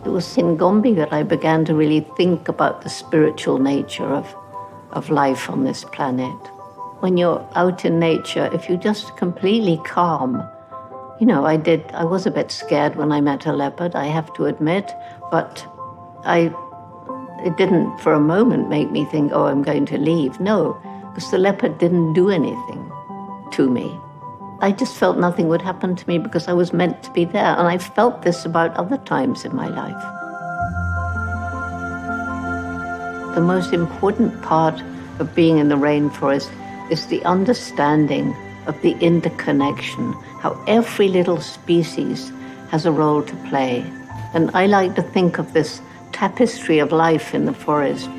It was in Gombe that I began to really think about the spiritual nature of life on this planet. When you're out in nature, if you're just completely calm, I was a bit scared when I met a leopard, I have to admit, but it didn't for a moment make me think, oh, I'm going to leave. No, because the leopard didn't do anything to me. I just felt nothing would happen to me because I was meant to be there. And I felt this about other times in my life. The most important part of being in the rainforest is the understanding of the interconnection, how every little species has a role to play. And I like to think of this tapestry of life in the forest